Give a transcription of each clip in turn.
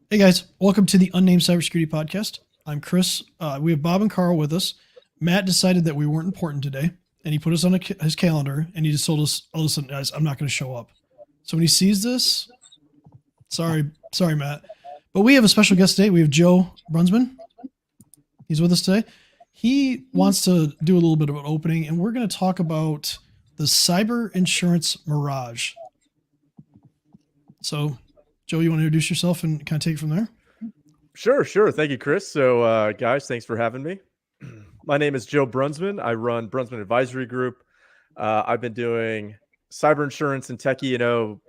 Hey guys, welcome to the Unnamed Cybersecurity Podcast. I'm Chris. We have Bob and Carl with us. Matt decided that we weren't important today, and he put us on his calendar, and he just told us, "Oh, listen, guys, I'm not going to show up." So when he sees this, sorry, Matt, but we have a special guest today. We have Joe Brunsman. He's with us today. He wants to do a little bit of an opening, and we're going to talk about the CyberInsurance Mirage. So, Joe, you want to introduce yourself and kind of take it from there? Sure. Thank you, Chris. So, guys, thanks for having me. My name is Joe Brunsman. I run Brunsman Advisory Group. I've been doing cyber insurance and tech E&O,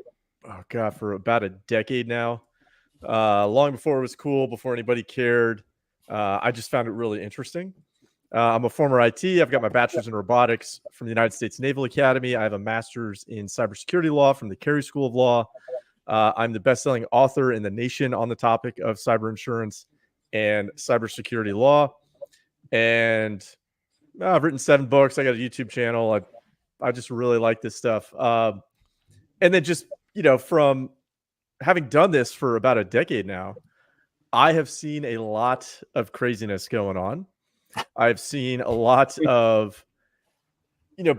for about a decade now. Long before it was cool, before anybody cared. I just found it really interesting. I'm a former IT. I've got my bachelor's in robotics from the United States Naval Academy. I have a master's in cybersecurity law from the Cary School of Law. I'm the best-selling author in the nation on the topic of cyber insurance and cybersecurity law. And I've written 7 books. I got a YouTube channel. I just really like this stuff. And then just, from having done this for about a decade now, I have seen a lot of craziness going on. I've seen a lot of,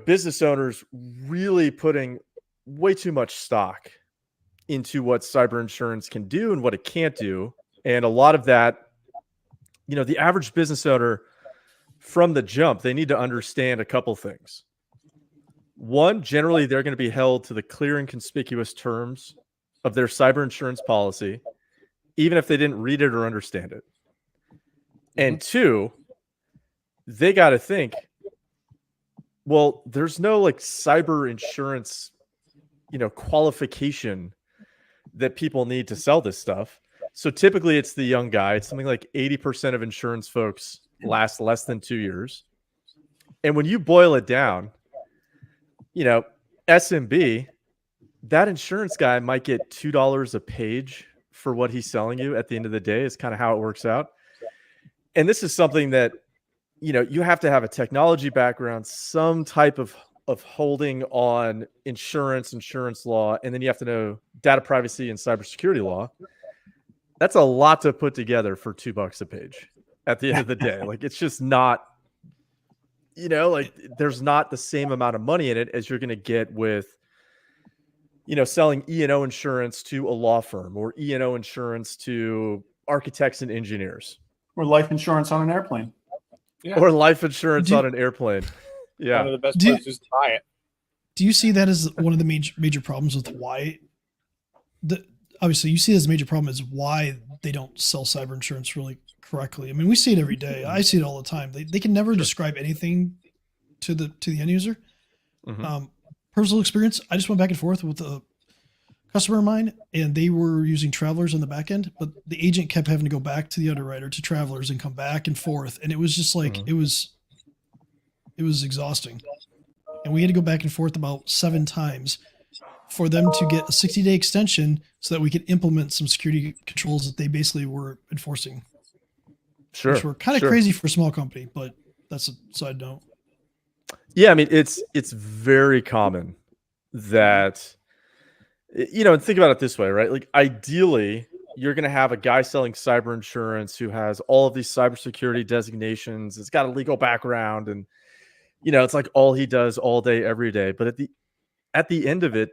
business owners really putting way too much stock into what cyber insurance can do and what it can't do. And a lot of that, the average business owner from the jump, they need to understand a couple things. One, generally, they're going to be held to the clear and conspicuous terms of their cyber insurance policy, even if they didn't read it or understand it. And two, they got to think, well, there's no like cyber insurance, qualification that people need to sell this stuff. So typically it's the young guy. It's something like 80% of insurance folks last less than 2 years. And when you boil it down, SMB, that insurance guy might get $2 a page for what he's selling you at the end of the day is kind of how it works out. And this is something that, you have to have a technology background, some type of holding on insurance law, and then you have to know data privacy and cybersecurity law. That's a lot to put together for $2 a page at the end of the day. Like, it's just not, there's not the same amount of money in it as you're going to get with, selling E&O insurance to a law firm or E&O insurance to architects and engineers. Or life insurance on an airplane. Yeah. Or life insurance on an airplane. Yeah. One of the best places to buy it. Do you see that as one of the major problems with why obviously you see it as a major problem is why they don't sell cyber insurance really correctly? I mean, we see it every day. I see it all the time. They can never describe anything to the end user. Personal experience, I just went back and forth with a customer of mine, and they were using Travelers on the back end, but the agent kept having to go back to the underwriter to Travelers and come back and forth. And it was just like, it was exhausting. And we had to go back and forth about 7 times for them to get a 60-day extension so that we could implement some security controls that they basically were enforcing. Sure. Which were kind of crazy for a small company, but that's a side note. Yeah. I mean, it's very common that, and think about it this way, right? Like, ideally, you're going to have a guy selling cyber insurance who has all of these cybersecurity designations. It's got a legal background, and it's like all he does all day, every day. But at the end of it,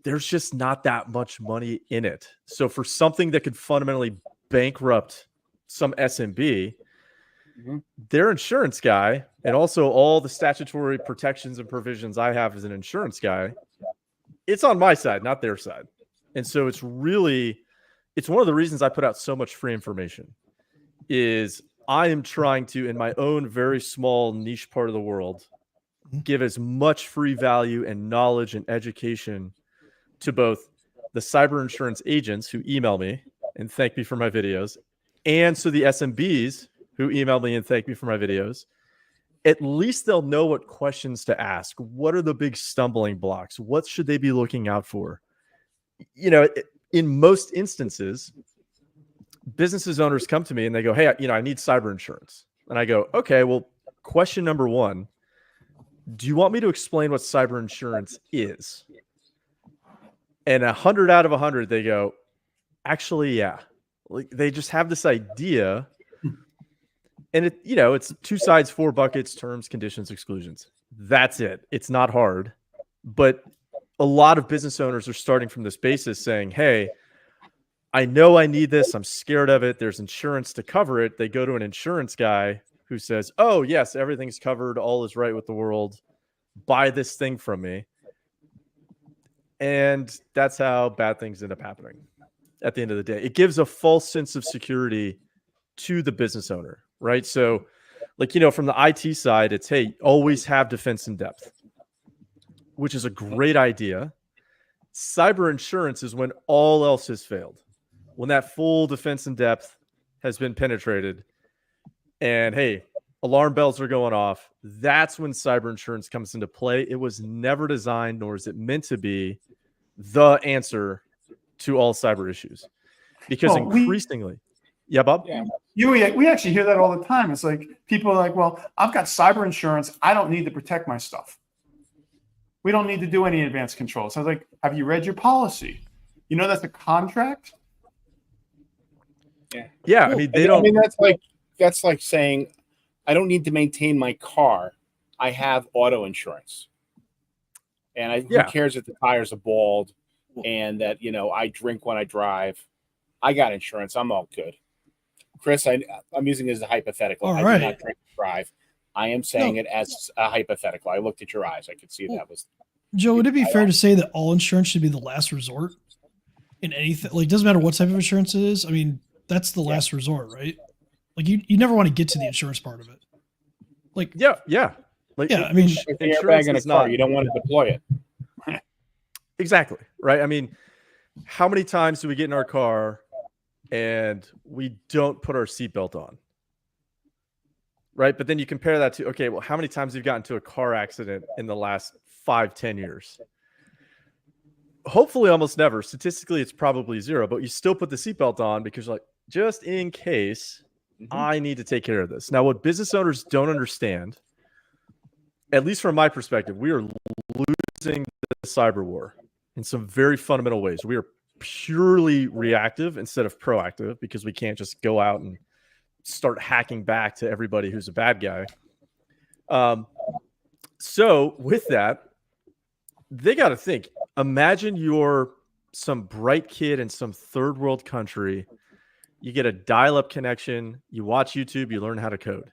there's just not that much money in it. So for something that could fundamentally bankrupt some SMB, their insurance guy, and also all the statutory protections and provisions I have as an insurance guy, it's on my side, not their side. And so it's one of the reasons I put out so much free information is I am trying to, in my own very small niche part of the world, give as much free value and knowledge and education to both the cyber insurance agents who email me and thank me for my videos, and so the SMBs who email me and thank me for my videos. At least they'll know what questions to ask. What are the big stumbling blocks? What should they be looking out for? In most instances, businesses owners come to me and they go, "Hey, I need cyber insurance." And I go, "Okay, well, question number 1, do you want me to explain what cyber insurance is?" And 100 out of 100, they go, "Actually, yeah." Like they just have this idea, and it's 2 sides, 4 buckets, terms, conditions, exclusions. That's it. It's not hard, but a lot of business owners are starting from this basis saying, hey, I know I need this. I'm scared of it. There's insurance to cover it. They go to an insurance guy who says, oh, yes, everything's covered. All is right with the world. Buy this thing from me. And that's how bad things end up happening at the end of the day. It gives a false sense of security to the business owner, right? So, from the IT side, it's, hey, always have defense in depth, which is a great idea. Cyber insurance is when all else has failed. When that full defense in depth has been penetrated and, hey, alarm bells are going off, that's when cyber insurance comes into play. It was never designed, nor is it meant to be the answer to all cyber issues. Because increasingly, yeah, Bob? Yeah. We actually hear that all the time. It's like people are like, well, I've got cyber insurance. I don't need to protect my stuff. We don't need to do any advanced controls. I was like, have you read your policy? You know that's a contract? Yeah. I mean, they don't. I mean, that's like saying, I don't need to maintain my car. I have auto insurance, and who cares if the tires are bald and that I drink when I drive? I got insurance. I'm all good. Chris, I'm using it as a hypothetical. I do not drink and drive. I am saying it as a hypothetical. I looked at your eyes. I could see that was. Joe, would it be fair to say that all insurance should be the last resort in anything? Like, it doesn't matter what type of insurance it is. I mean, that's the last resort, right? Like, you never want to get to the insurance part of it. Like, yeah. I mean, like the airbag in a car, you don't want to deploy it. Exactly, right? I mean, how many times do we get in our car and we don't put our seatbelt on? Right? But then you compare that to, okay, well, how many times have you gotten into a car accident in the last 5-10 years? Hopefully almost never. Statistically, it's probably 0, but you still put the seatbelt on because you're like, just in case I need to take care of this. Now, what business owners don't understand, at least from my perspective, we are losing the cyber war in some very fundamental ways. We are purely reactive instead of proactive because we can't just go out and start hacking back to everybody who's a bad guy. So with that, they got to think. Imagine you're some bright kid in some third world country. You get a dial-up connection. You watch YouTube. You learn how to code.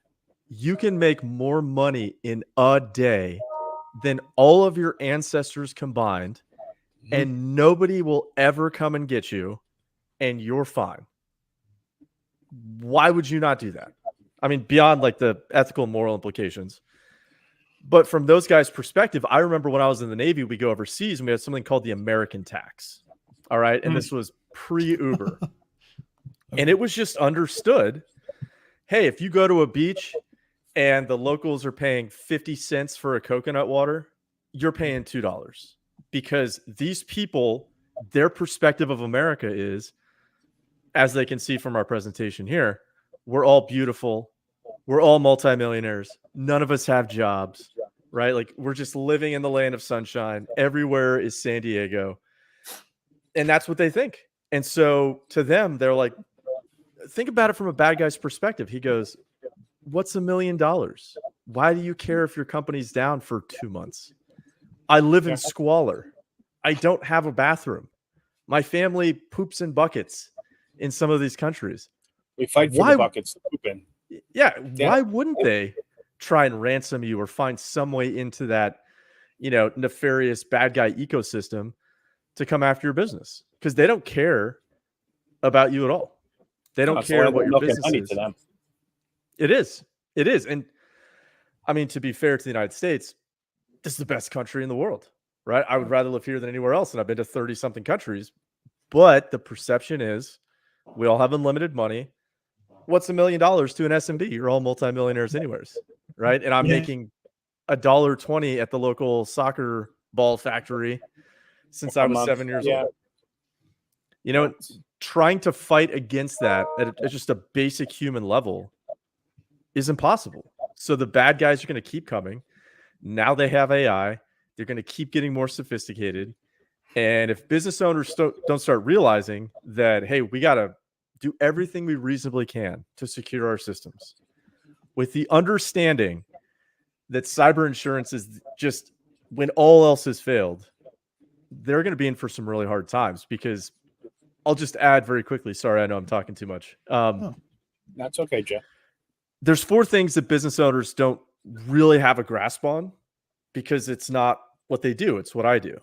You can make more money in a day than all of your ancestors combined, and nobody will ever come and get you, and you're fine. Why would you not do that? I mean, beyond like the ethical and moral implications. But from those guys' perspective, I remember when I was in the Navy, we go overseas and we had something called the American tax. All right. And this was pre-Uber. And it was just understood. Hey, if you go to a beach and the locals are paying 50 cents for a coconut water, you're paying $2. Because these people, their perspective of America is, as they can see from our presentation here, we're all beautiful. We're all multimillionaires. None of us have jobs, right? Like we're just living in the land of sunshine. Everywhere is San Diego. And that's what they think. And so to them, they're like, think about it from a bad guy's perspective. He goes, what's $1 million? Why do you care if your company's down for 2 months? I live in squalor. I don't have a bathroom. My family poops in buckets in some of these countries. We fight for the buckets to poop in. Yeah. Why wouldn't they try and ransom you or find some way into that, nefarious bad guy ecosystem to come after your business? Because they don't care about you at all. They don't care what your business is. To them. It is. And I mean, to be fair to the United States, this is the best country in the world, right? I would rather live here than anywhere else. And I've been to 30 something countries, but the perception is we all have unlimited money. What's $1 million to an SMB? You're all multimillionaires anyways, right? And I'm making $1.20 at the local soccer ball factory since I was 7 years old. Trying to fight against that at just a basic human level is impossible. So the bad guys are going to keep coming. Now they have AI. They're going to keep getting more sophisticated. And if business owners don't start realizing that, hey, we got to do everything we reasonably can to secure our systems with the understanding that cyber insurance is just, when all else has failed, they're going to be in for some really hard times. Because I'll just add very quickly. Sorry, I know I'm talking too much. That's okay, Joe. There's 4 things that business owners don't really have a grasp on because it's not what they do. It's what I do.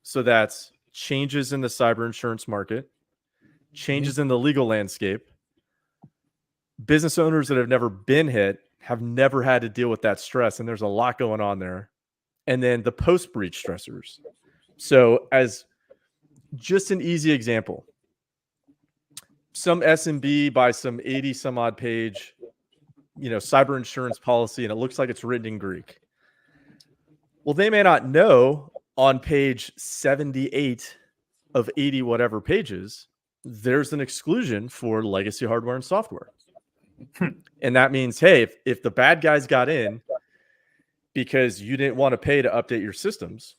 So that's changes in the cyber insurance market, changes in the legal landscape. Business owners that have never been hit have never had to deal with that stress. And there's a lot going on there. And then the post-breach stressors. So as just an easy example, some SMB buys some 80 some odd page, cyber insurance policy, and it looks like it's written in Greek. Well, they may not know on page 78 of 80 whatever pages, there's an exclusion for legacy hardware and software. And that means, hey, if the bad guys got in because you didn't want to pay to update your systems,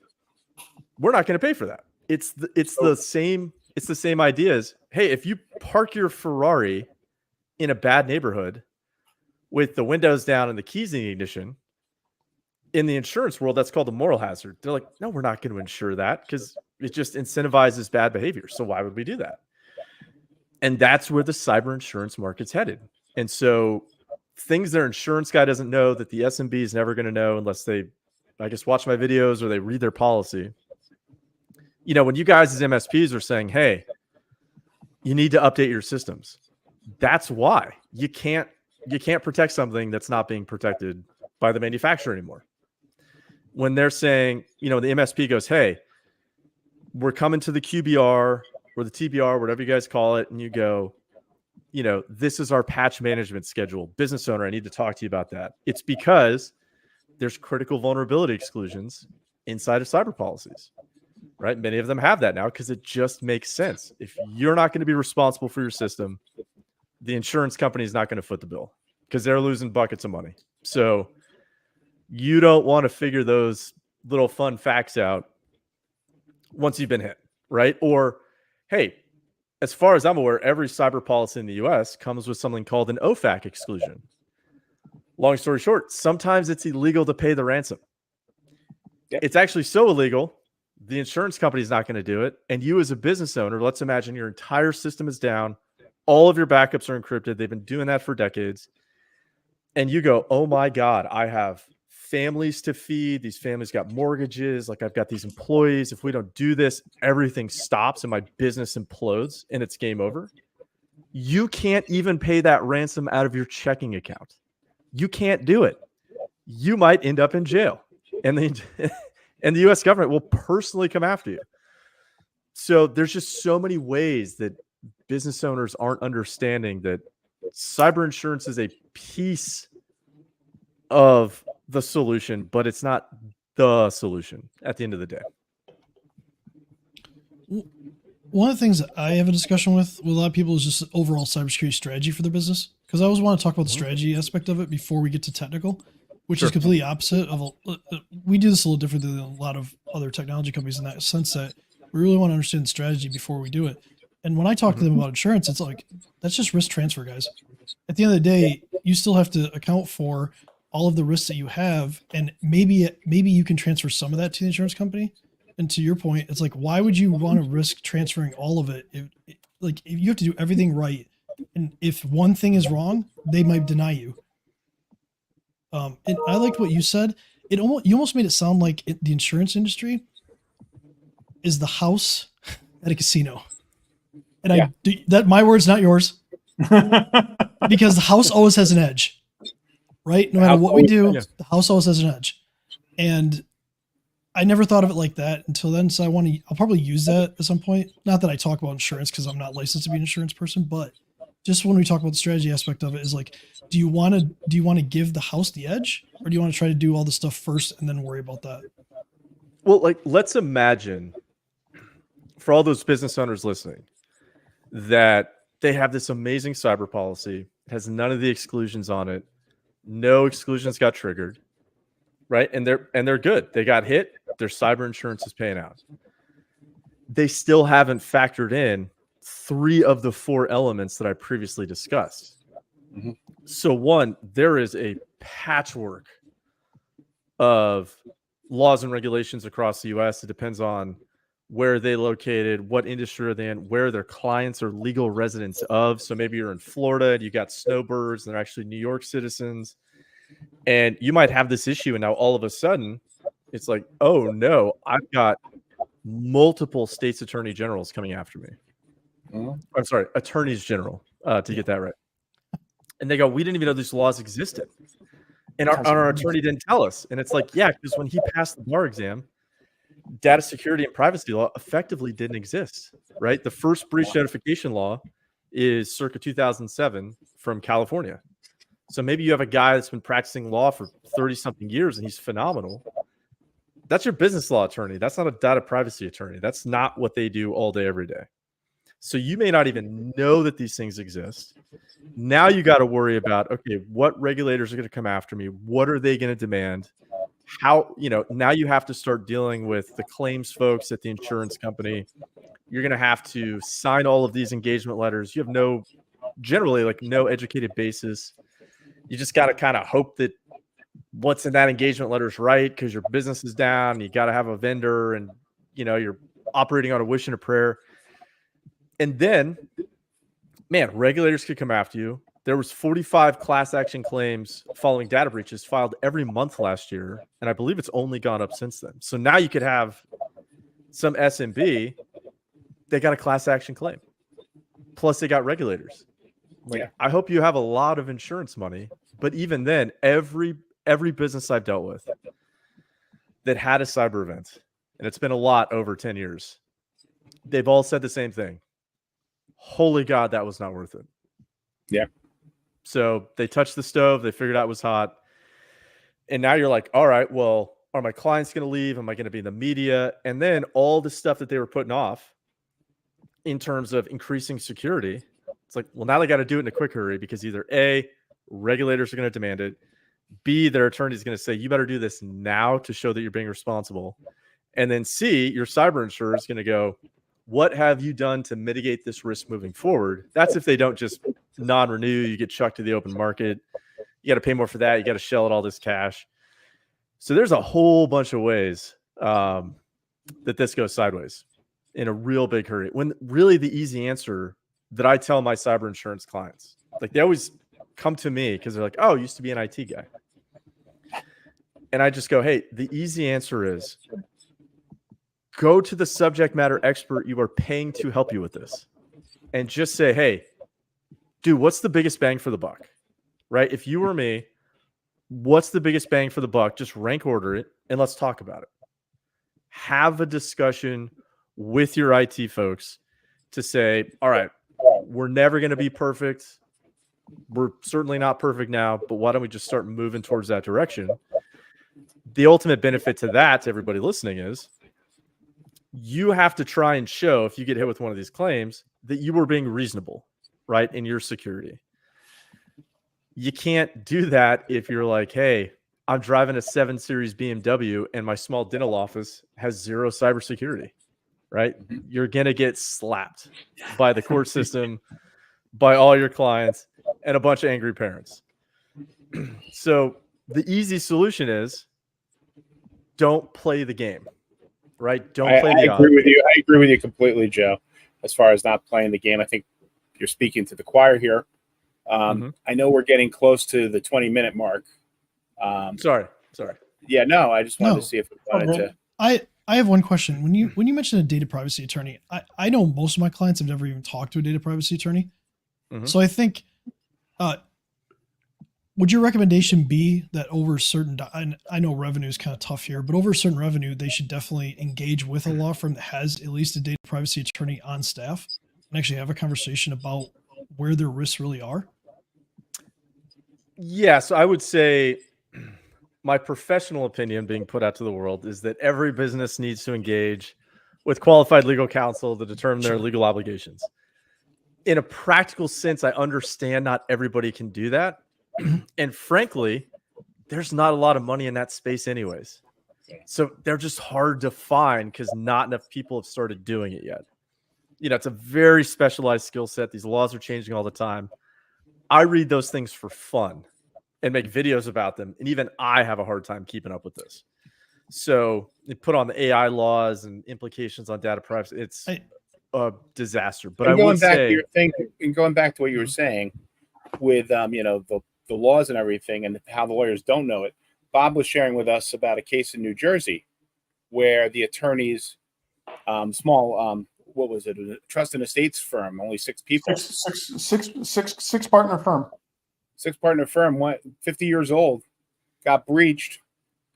we're not going to pay for that. It's the same idea as, hey, if you park your Ferrari in a bad neighborhood with the windows down and the keys in the ignition, in the insurance world, that's called a moral hazard. They're like, no, we're not going to insure that because it just incentivizes bad behavior. So why would we do that? And that's where the cyber insurance market's headed. And so things their insurance guy doesn't know that the SMB is never going to know unless they, I guess, watch my videos or they read their policy. When you guys as MSPs are saying, hey, you need to update your systems, that's why you can't protect something that's not being protected by the manufacturer anymore. When they're saying, the MSP goes, hey, we're coming to the QBR or the TBR, whatever you guys call it. And you go, this is our patch management schedule. Business owner, I need to talk to you about that. It's because there's critical vulnerability exclusions inside of cyber policies, right? Many of them have that now because it just makes sense. If you're not going to be responsible for your system, the insurance company is not going to foot the bill because they're losing buckets of money. So you don't want to figure those little fun facts out once you've been hit, right? Or, hey, as far as I'm aware, every cyber policy in the US comes with something called an OFAC exclusion. Long story short, sometimes it's illegal to pay the ransom. Yep. It's actually so illegal, the insurance company is not going to do it. And you as a business owner, let's imagine your entire system is down. All of your backups are encrypted. They've been doing that for decades. And you go, oh my God, I have families to feed. These families got mortgages. Like I've got these employees. If we don't do this, everything stops and my business implodes and it's game over. You can't even pay that ransom out of your checking account. You can't do it. You might end up in jail. And the US government will personally come after you. So there's just so many ways that business owners aren't understanding that cyber insurance is a piece of the solution, but it's not the solution at the end of the day. One of the things that I have a discussion with a lot of people is just overall cybersecurity strategy for their business. Because I always want to talk about the strategy aspect of it before we get to technical, which is completely opposite of, we do this a little different than a lot of other technology companies in that sense that we really want to understand the strategy before we do it. And when I talk to them about insurance, it's like, that's just risk transfer, guys. At the end of the day, you still have to account for all of the risks that you have. And maybe you can transfer some of that to the insurance company. And to your point, it's like, why would you want to risk transferring all of it? If you have to do everything right. And if one thing is wrong, they might deny you. And I liked what you said. You almost made it sound like the insurance industry is the house at a casino. And that my words, not yours, because the house always has an edge, right? No matter what we do, the house always has an edge. And I never thought of it like that until then. So I'll probably use that at some point. Not that I talk about insurance because I'm not licensed to be an insurance person, but just when we talk about the strategy aspect of it is like, do you want to give the house the edge, or do you want to try to do all the stuff first and then worry about that? Well, like, let's imagine for all those business owners listening that they have this amazing cyber policy, it has none of the exclusions on it. No exclusions got triggered, right? And they're good. They got hit. Their cyber insurance is paying out. They still haven't factored in 3 of the 4 elements that I previously discussed. Mhm. So one, there is a patchwork of laws and regulations across the US. It depends on where they located, what industry are they in, where their clients are legal residents of. So maybe you're in Florida and you got snowbirds and they're actually New York citizens. And you might have this issue, and now all of a sudden it's like, oh no, I've got multiple states attorney generals coming after me. I'm sorry, attorneys general, to get that right. And they go, we didn't even know these laws existed. And our attorney didn't tell us. And it's like, yeah, because when he passed the bar exam, data security and privacy law effectively didn't exist, right? The first breach notification law is circa 2007 from California. So maybe you have a guy that's been practicing law for 30 something years and he's phenomenal. That's your business law attorney. That's not a data privacy attorney. That's not what they do all day, every day. So you may not even know that these things exist. Now you got to worry about, okay, what regulators are going to come after me? What are they going to demand? How, now you have to start dealing with the claims folks at the insurance company. You're going to have to sign all of these engagement letters. You have generally no educated basis. You just got to kind of hope that what's in that engagement letter is right because your business is down. You got to have a vendor and, you're operating on a wish and a prayer. And then, man, regulators could come after you. There was 45 class action claims following data breaches filed every month last year. And I believe it's only gone up since then. So now you could have some SMB, they got a class action claim. Plus they got regulators. I hope you have a lot of insurance money. But even then, every business I've dealt with that had a cyber event, and it's been a lot over 10 years, they've all said the same thing. Holy God, that was not worth it. Yeah. So they touched the stove. They figured out it was hot. And now you're like, all right, well, are my clients going to leave? Am I going to be in the media? And then all the stuff that they were putting off in terms of increasing security, it's like, well, now they got to do it in a quick hurry because either A, regulators are going to demand it. B, their attorney is going to say, you better do this now to show that you're being responsible. And then C, your cyber insurer is going to go, what have you done to mitigate this risk moving forward? That's if they don't just non-renew, you get chucked to the open market. You got to pay more for that. You got to shell out all this cash. So there's a whole bunch of ways that this goes sideways in a real big hurry. When really the easy answer that I tell my cyber insurance clients, like they always come to me because they're like, oh, I used to be an IT guy. And I just go, hey, the easy answer is go to the subject matter expert you are paying to help you with this and just say, hey, dude, what's the biggest bang for the buck, right? If you were me, what's the biggest bang for the buck? Just rank order it and let's talk about it. Have a discussion with your IT folks to say, all right, we're never going to be perfect. We're certainly not perfect now, but why don't we just start moving towards that direction? The ultimate benefit to that, to everybody listening, is you have to try and show, if you get hit with one of these claims, that you were being reasonable, right, in your security. You can't do that if you're like, hey, I'm driving a 7 Series BMW and my small dental office has zero cybersecurity, right? You're going to get slapped by the court system, by all your clients, and a bunch of angry parents. So the easy solution is don't play the game. Right? Don't play the odds. I agree with you completely, Joe. As far as not playing the game, I think you're speaking to the choir here. I know we're getting close to the 20-minute mark. Sorry. Yeah, no, I just wanted to see if we wanted to. I have one question. When you mentioned a data privacy attorney, I know most of my clients have never even talked to a data privacy attorney. So I think, would your recommendation be that over a certain, I know revenue is kind of tough here, but over a certain revenue, they should definitely engage with a law firm that has at least a data privacy attorney on staff and actually have a conversation about where their risks really are? Yeah, so I would say my professional opinion being put out to the world is that every business needs to engage with qualified legal counsel to determine their legal obligations. In a practical sense, I understand not everybody can do that. And frankly, there's not a lot of money in that space anyways. So they're just hard to find because not enough people have started doing it yet. it's a very specialized skill set. These laws are changing all the time. I read those things for fun and make videos about them. And even I have a hard time keeping up with this. So they put on the AI laws and implications on data privacy. It's a disaster. But I would say, going back to what you were saying with, the laws and everything and how the lawyers don't know it. Bob was sharing with us about a case in New Jersey where the attorneys, what was it? A trust and estates firm, only 6 people. Six partner firm. 6 partner firm, 50 years old, got breached.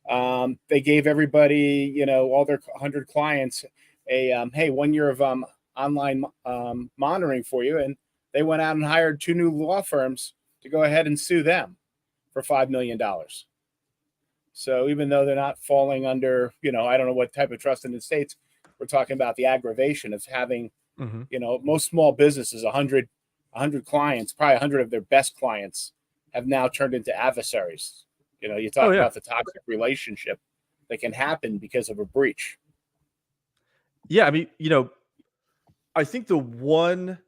They gave everybody, all their 100 clients hey, 1 year of online monitoring for you. And they went out and hired 2 new law firms to go ahead and sue them for $5 million. So even though they're not falling under, I don't know what type of trust and estates, we're talking about the aggravation of having, most small businesses, 100 clients, probably 100 of their best clients have now turned into adversaries. You talk about the toxic relationship that can happen because of a breach. Yeah. I mean, I think the one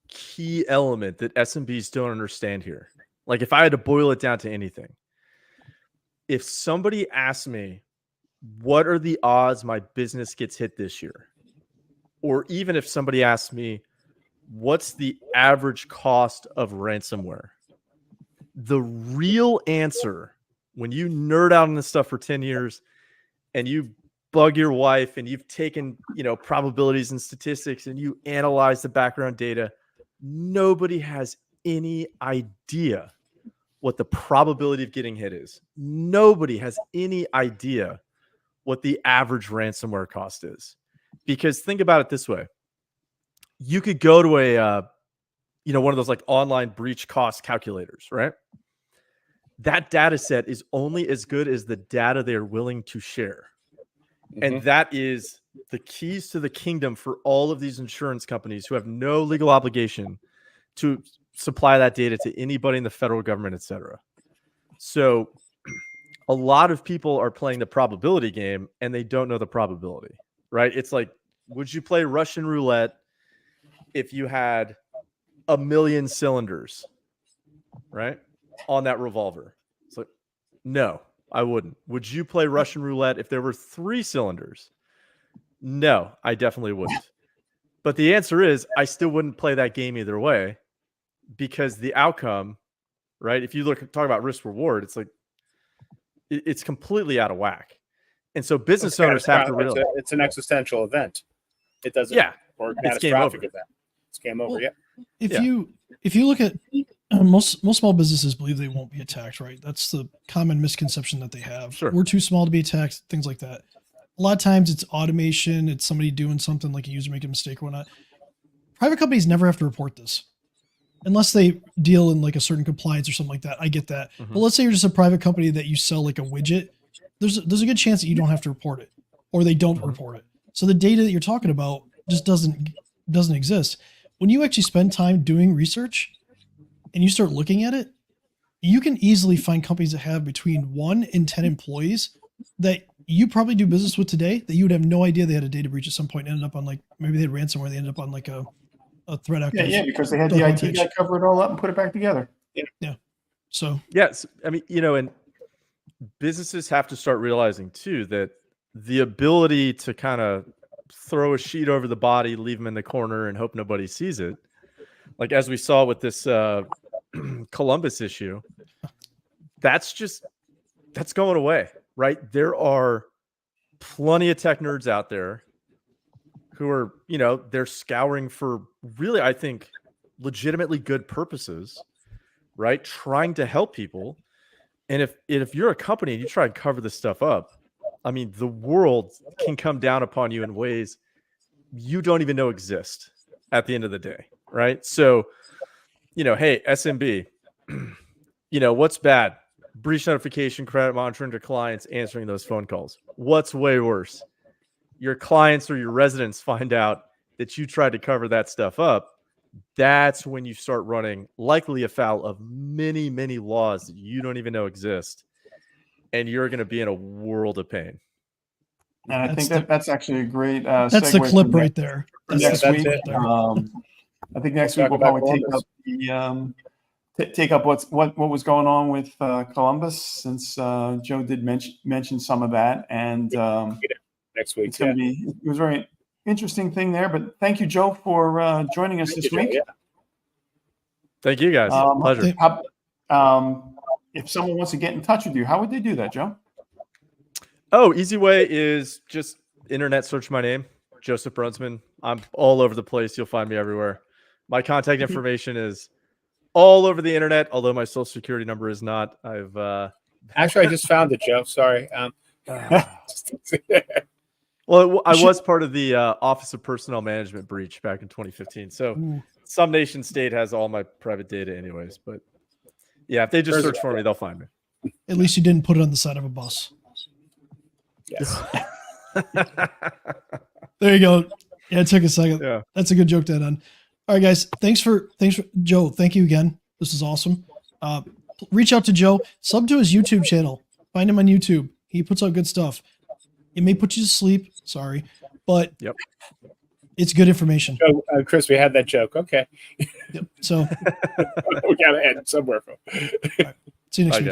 key element that SMBs don't understand here, like if I had to boil it down to anything, if somebody asks me, what are the odds my business gets hit this year? Or even if somebody asks me, what's the average cost of ransomware? The real answer, when you nerd out on this stuff for 10 years and you bug your wife and you've taken, probabilities and statistics and you analyze the background data, nobody has any idea what the probability of getting hit is. Nobody has any idea what the average ransomware cost is. Because think about it this way. You could go to a, one of those like online breach cost calculators, right? That data set is only as good as the data they're willing to share. And that is the keys to the kingdom for all of these insurance companies who have no legal obligation to supply that data to anybody in the federal government, et cetera. So a lot of people are playing the probability game and they don't know the probability, right? It's like, would you play Russian roulette if you had 1 million cylinders, right, on that revolver? It's like, no, I wouldn't. Would you play Russian roulette if there were 3 cylinders? No, I definitely wouldn't. But the answer is I still wouldn't play that game either way, because the outcome, right? If you talk about risk reward, it's like, it's completely out of whack. And so business owners have to realize it's an existential event. It doesn't, or a catastrophic event. It's game over. Well, If you look at most small businesses believe they won't be attacked, right? That's the common misconception that they have. Sure. We're too small to be attacked, things like that. A lot of times it's automation, it's somebody doing something like a user making a mistake or whatnot. Private companies never have to report this unless they deal in like a certain compliance or something like that. I get that. But let's say you're just a private company that you sell like a widget. There's a good chance that you don't have to report it, or they don't report it. So the data that you're talking about just doesn't exist. When you actually spend time doing research and you start looking at it, you can easily find companies that have between 1 and 10 employees that you probably do business with today that you would have no idea they had a data breach at some point and ended up on, like, maybe they had ransomware. They ended up on like a threat actor. Yeah, because they had the IT guy cover it all up and put it back together. Yeah. So yes, I mean, and businesses have to start realizing too that the ability to kind of throw a sheet over the body, leave them in the corner, and hope nobody sees it, like as we saw with this Columbus issue, that's going away, right? There are plenty of tech nerds out there who are, they're scouring for really, I think, legitimately good purposes, right? Trying to help people. And if you're a company and you try and cover this stuff up, I mean, the world can come down upon you in ways you don't even know exist at the end of the day, right? So, hey, SMB, what's bad? Breach notification, credit monitoring to clients, answering those phone calls. What's way worse? Your clients or your residents find out that you tried to cover that stuff up. That's when you start running likely afoul of many, many laws that you don't even know exist. And you're going to be in a world of pain. And I think That's that's actually a great That's the segue clip for right there. for That's the next clip week. right there. I think next week Talk we'll about probably take Columbus. up take up what was going on with Columbus, since Joe did mention some of that, and Next week. it's going to be it was a very interesting thing there. But thank you, Joe, for joining us this week. Thank you, guys. Pleasure. If someone wants to get in touch with you, how would they do that, Joe? Oh, easy way is just internet search my name, Joseph Brunsman. I'm all over the place. You'll find me everywhere. My contact information is all over the internet, although my social security number is not. Actually, I just found it, Joe. Sorry. Well, I was part of the Office of Personnel Management breach back in 2015. So some nation state has all my private data anyways. But yeah, if they just search for me, they'll find me. At least you didn't put it on the side of a bus. Yes. There you go. Yeah, it took a second. Yeah. That's a good joke to end on. All right, guys. Thanks for Joe. Thank you again. This is awesome. Reach out to Joe. Sub to his YouTube channel. Find him on YouTube. He puts out good stuff. It may put you to sleep. Sorry, but it's good information. Oh, Chris, we had that joke. Okay. Yep. So we got to end somewhere. see you next week.